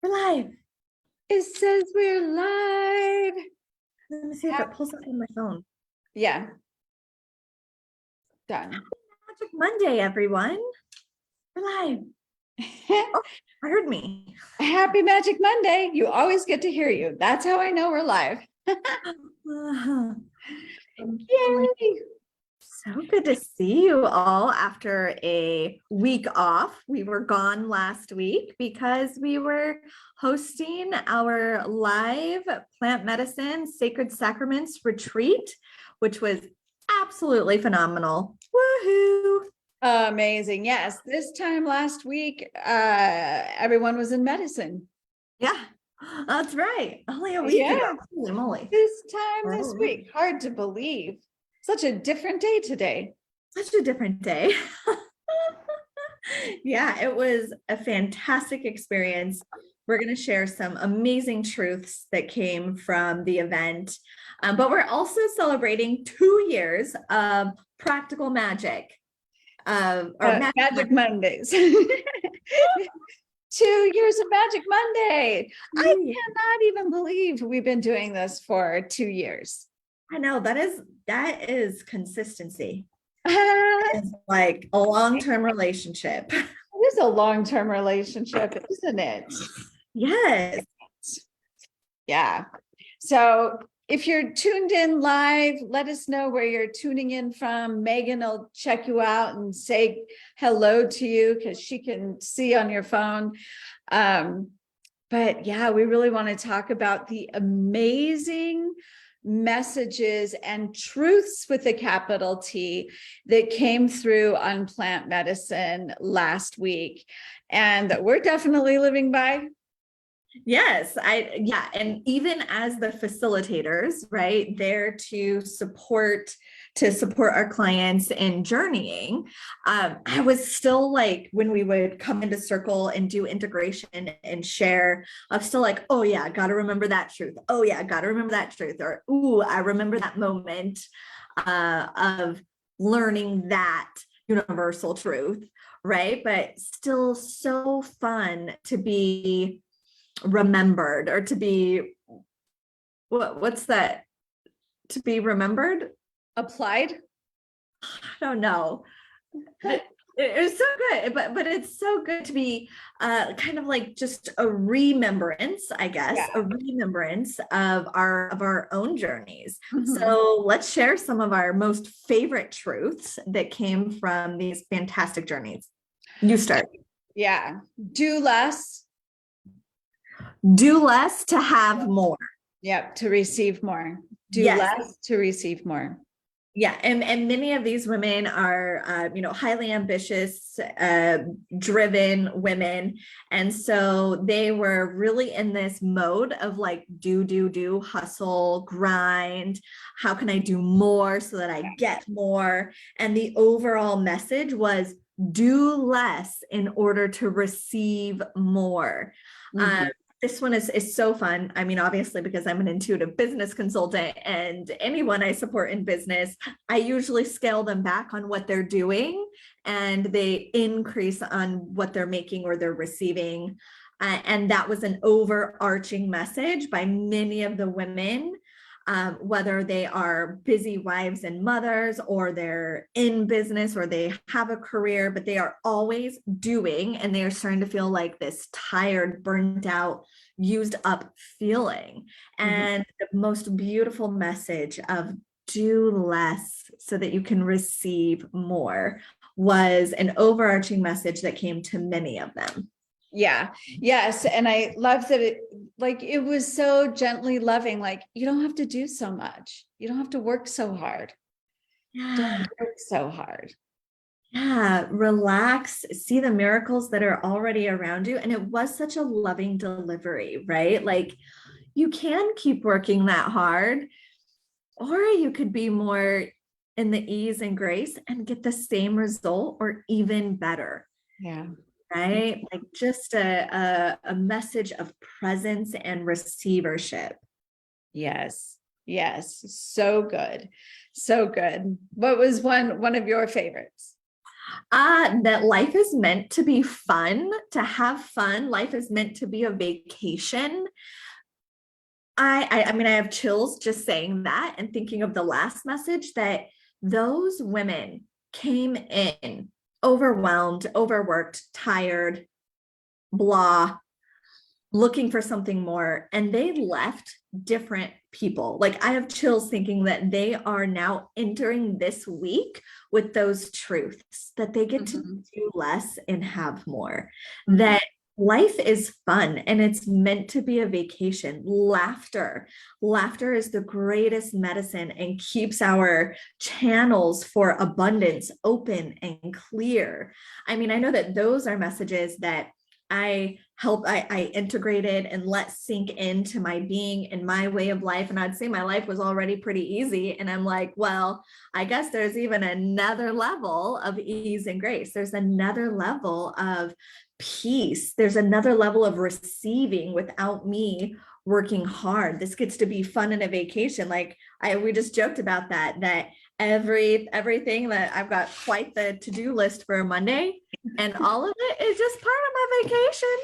We're live. It says we're live. Let me see if it pulls up on my phone. Yeah. Done. Magic Monday, everyone. We're live. Oh, I heard me. Happy Magic Monday. You always get to hear you. That's how I know we're live. Yay. So good to see you all after a week off. We were gone last week because we were hosting our live plant medicine sacred sacraments retreat, which was absolutely phenomenal. Woohoo! Amazing. Yes. This time last week, everyone was in medicine. Yeah, that's right. Only a week ago. Holy moly. This time this week. Hard to believe. Such a different day today. Such a different day. Yeah, it was a fantastic experience. We're going to share some amazing truths that came from the event, but we're also celebrating 2 years of practical magic. Magic Mondays. 2 years of Magic Monday. I cannot even believe we've been doing this for 2 years. I know that is consistency. It's like a long-term relationship. It is a long-term relationship, isn't it? Yes. Yeah. So if you're tuned in live, let us know where you're tuning in from. Megan will check you out and say hello to you because she can see on your phone. But yeah, we really want to talk about the amazing messages and truths with a capital T that came through on plant medicine last week. And we're definitely living by. Yes, and even as the facilitators, right, there to support our clients in journeying, I was still like, when we would come into circle and do integration and share, I'm still like, oh yeah, gotta remember that truth. Oh yeah, gotta remember that truth. Or ooh, I remember that moment of learning that universal truth, right? But still so fun to be remembered, or to be what's that, to be remembered, Applied. I don't know. It was so good, but it's so good to be kind of like just a remembrance, I guess. Yeah. A remembrance of our own journeys. Mm-hmm. So let's share some of our most favorite truths that came from these fantastic journeys. You start. Yeah. Do less to have more. Yep. To receive more. Do less to receive more. Yeah. And many of these women are, highly ambitious, driven women. And so they were really in this mode of like, do, hustle, grind. How can I do more so that I get more? And the overall message was do less in order to receive more. Mm-hmm. This one is so fun. I mean, obviously, because I'm an intuitive business consultant, and anyone I support in business, I usually scale them back on what they're doing and they increase on what they're making or they're receiving. And that was an overarching message by many of the women, whether they are busy wives and mothers, or they're in business, or they have a career, but they are always doing, and they are starting to feel like this tired, burnt out, used up feeling. And the most beautiful message of do less so that you can receive more was an overarching message that came to many of them. Yeah. Yes. And I love that it was so gently loving. Like, you don't have to do so much. You don't have to work so hard. Yeah. Don't work so hard. Yeah. Relax, see the miracles that are already around you. And it was such a loving delivery, right? Like, you can keep working that hard, or you could be more in the ease and grace and get the same result or even better. Yeah. Right? Like just a message of presence and receivership. Yes. Yes. So good. So good. What was one of your favorites? That life is meant to be fun, to have fun. Life is meant to be a vacation. I mean, I have chills just saying that and thinking of the last message that those women came in overwhelmed, overworked, tired, blah, looking for something more, and they left different people. Like, I have chills thinking that they are now entering this week with those truths that they get to do less and have more, that life is fun and it's meant to be a vacation. Laughter is the greatest medicine and keeps our channels for abundance open and clear. I mean, I know that those are messages that I integrated and let sink into my being and my way of life. And I'd say my life was already pretty easy. And I'm like, well, I guess there's even another level of ease and grace. There's another level of peace. There's another level of receiving without me working hard. This gets to be fun and a vacation. Like we just joked about that everything that I've got quite the to-do list for Monday, and all of it is just part of my vacation.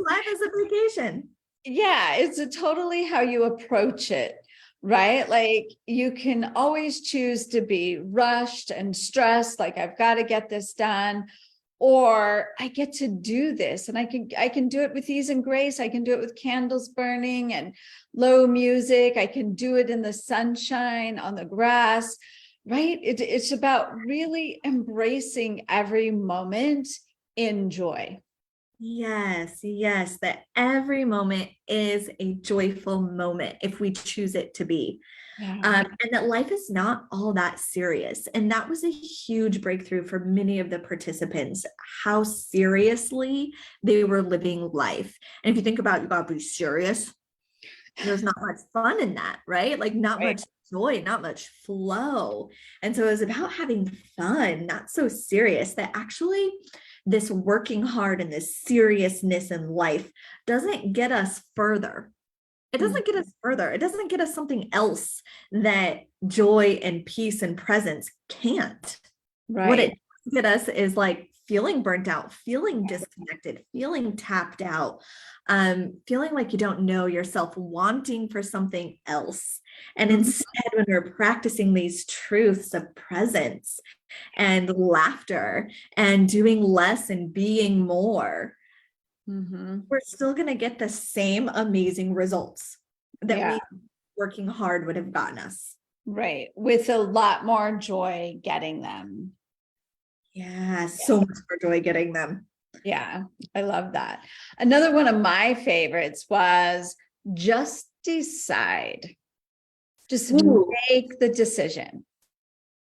Life is a vacation. Yeah, it's totally how you approach it, right? Like you can always choose to be rushed and stressed, like I've got to get this done, or I get to do this and I can do it with ease and grace. I can do it with candles burning and low music. I can do it in the sunshine, on the grass, right? It's about really embracing every moment in joy. Yes, that every moment is a joyful moment if we choose it to be. Yeah. And that life is not all that serious. And that was a huge breakthrough for many of the participants, how seriously they were living life. And if you think about, you gotta be serious, there's not much fun in that, right? Like not Right. much joy, not much flow. And so it was about having fun, not so serious, that actually this working hard and this seriousness in life doesn't get us further. It doesn't get us further. It doesn't get us something else that joy and peace and presence can't. Right. What it does get us is like feeling burnt out, feeling disconnected, feeling tapped out, feeling like you don't know yourself, wanting for something else. And instead, when we're practicing these truths of presence and laughter and doing less and being more, we're still going to get the same amazing results that we working hard would have gotten us. Right. With a lot more joy getting them. Yeah, so much more joy getting them. Yeah, I love that. Another one of my favorites was just decide. Just make the decision.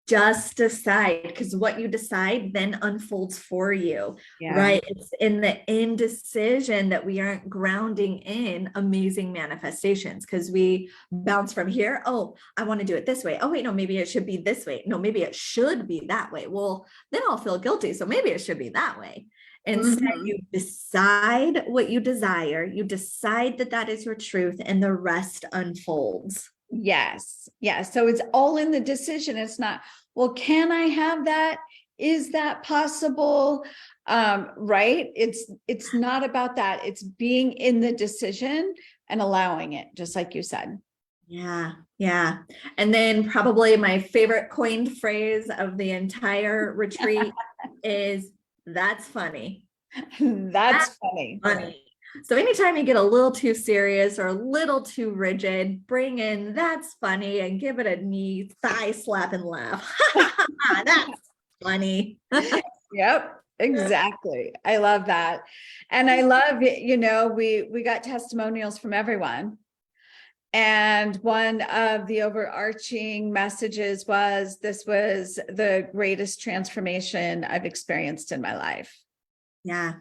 Just decide, because what you decide then unfolds for you, right? It's in the indecision that we aren't grounding in amazing manifestations, because we bounce from here. Oh, I want to do it this way. Oh, wait, no, maybe it should be this way. No, maybe it should be that way. Well, then I'll feel guilty. So maybe it should be that way. Instead, you decide what you desire. You decide that that is your truth, and the rest unfolds. Yes. Yeah. So it's all in the decision. It's not, well, can I have that? Is that possible? Right. It's not about that. It's being in the decision and allowing it, just like you said. Yeah. Yeah. And then probably my favorite coined phrase of the entire retreat is, that's funny. That's funny. So anytime you get a little too serious or a little too rigid, bring in that's funny and give it a knee thigh slap and laugh. That's funny. Yep, exactly. I love that. And I love it, we got testimonials from everyone. And one of the overarching messages was, this was the greatest transformation I've experienced in my life. Yeah.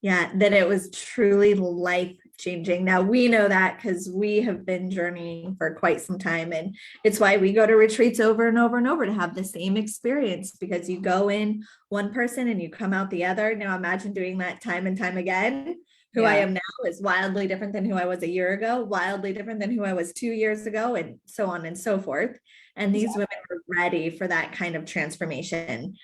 Yeah, that it was truly life-changing. Now we know that because we have been journeying for quite some time, and it's why we go to retreats over and over and over to have the same experience, because you go in one person and you come out the other. Now imagine doing that time and time again. Who I Yeah. am now is wildly different than who I was a year ago, wildly different than who I was 2 years ago, and so on and so forth. And these women were ready for that kind of transformation.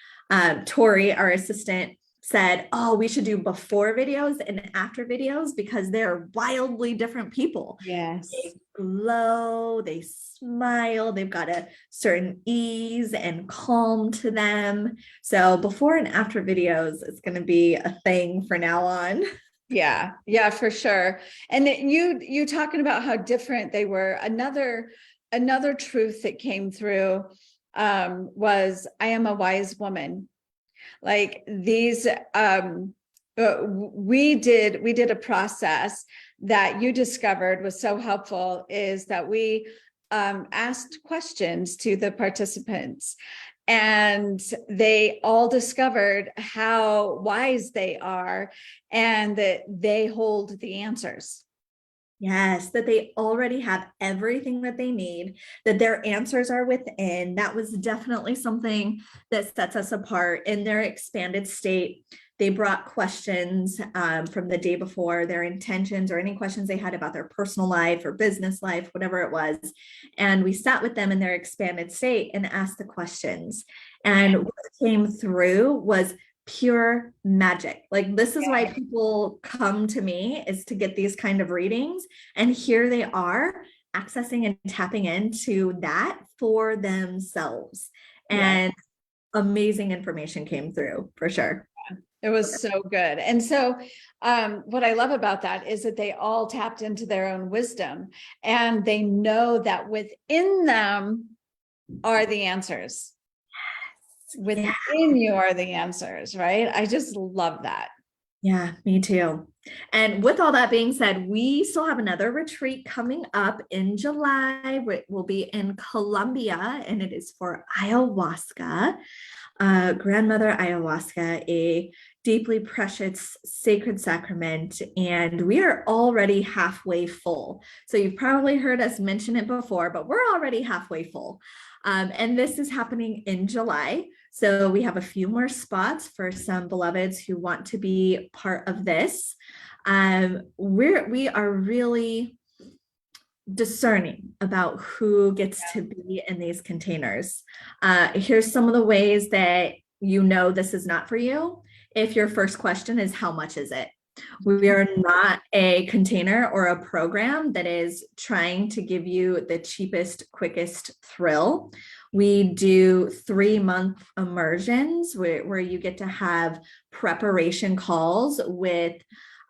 Tori, our assistant, said, oh, we should do before videos and after videos because they're wildly different people. Yes. They glow, they smile, they've got a certain ease and calm to them. So before and after videos is going to be a thing for now on. Yeah, yeah, for sure. And you talking about how different they were. Another truth that came through was I am a wise woman. Like these, we did a process that you discovered was so helpful, is that we asked questions to the participants, and they all discovered how wise they are and that they hold the answers. Yes, that they already have everything that they need, that their answers are within. That was definitely something that sets us apart. In their expanded state, they brought questions from the day before, their intentions or any questions they had about their personal life or business life, whatever it was. And we sat with them in their expanded state and asked the questions. And what came through was pure magic. Like, this is why people come to me, is to get these kind of readings. And here they are accessing and tapping into that for themselves. And amazing information came through for sure. It was so good. And so what I love about that is that they all tapped into their own wisdom, and they know that within them are the answers. Within you are the answers, right? I just love that. Yeah, me too. And with all that being said, we still have another retreat coming up in July. We'll be in Colombia, and it is for ayahuasca. Grandmother ayahuasca, a deeply precious sacred sacrament, and we are already halfway full. So you've probably heard us mention it before, but we're already halfway full. And this is happening in July. So we have a few more spots for some beloveds who want to be part of this. We are really discerning about who gets to be in these containers. Here's some of the ways that you know this is not for you. If your first question is, how much is it? We are not a container or a program that is trying to give you the cheapest, quickest thrill. We do 3-month immersions where you get to have preparation calls with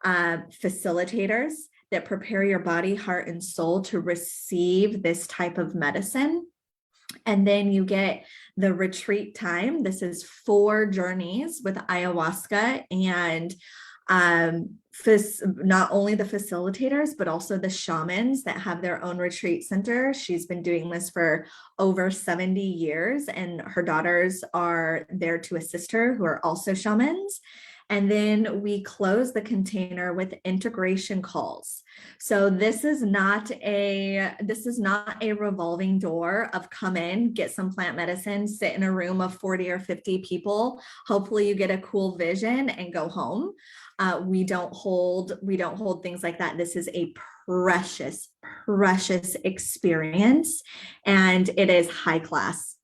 facilitators that prepare your body, heart, and soul to receive this type of medicine. And then you get the retreat time. This is 4 journeys with ayahuasca, and not only the facilitators, but also the shamans that have their own retreat center. She's been doing this for over 70 years, and her daughters are there to assist her, who are also shamans. And then we close the container with integration calls. So this is not a revolving door of come in, get some plant medicine, sit in a room of 40 or 50 people. Hopefully you get a cool vision and go home. We don't hold things like that. This is a precious, precious experience, and it is high class.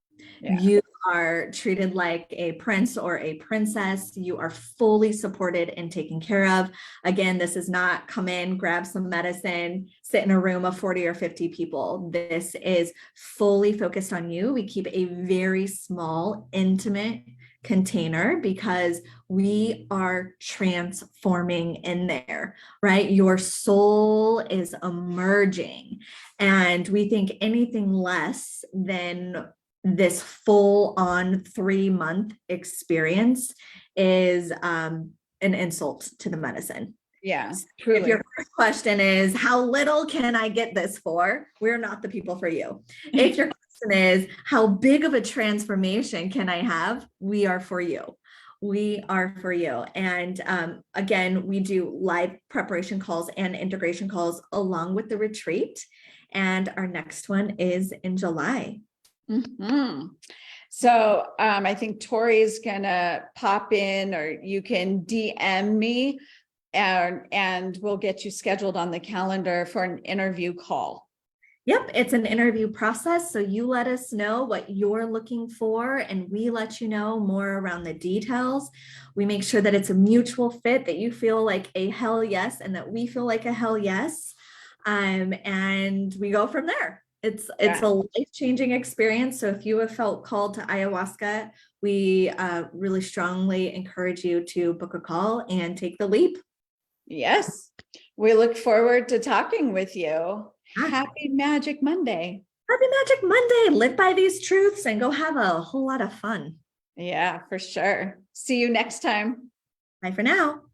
Yeah. You are treated like a prince or a princess. You are fully supported and taken care of. Again, this is not come in, grab some medicine, sit in a room of 40 or 50 people. This is fully focused on you. We keep a very small, intimate container because we are transforming in there, right? Your soul is emerging, and we think anything less than this full on 3-month experience is an insult to the medicine. Yeah, truly. If your first question is, how little can I get this for? We're not the people for you. If your question is, how big of a transformation can I have? We are for you. We are for you. And again, we do live preparation calls and integration calls along with the retreat. And our next one is in July. Mm-hmm. So I think Tori's gonna pop in, or you can DM me and we'll get you scheduled on the calendar for an interview call. Yep, it's an interview process. So you let us know what you're looking for, and we let you know more around the details. We make sure that it's a mutual fit, that you feel like a hell yes, and that we feel like a hell yes. And we go from there. It's a life-changing experience. So if you have felt called to ayahuasca, we really strongly encourage you to book a call and take the leap. Yes, we look forward to talking with you. Happy Magic Monday. Happy Magic Monday. Live by these truths and go have a whole lot of fun. Yeah, for sure. See you next time. Bye for now.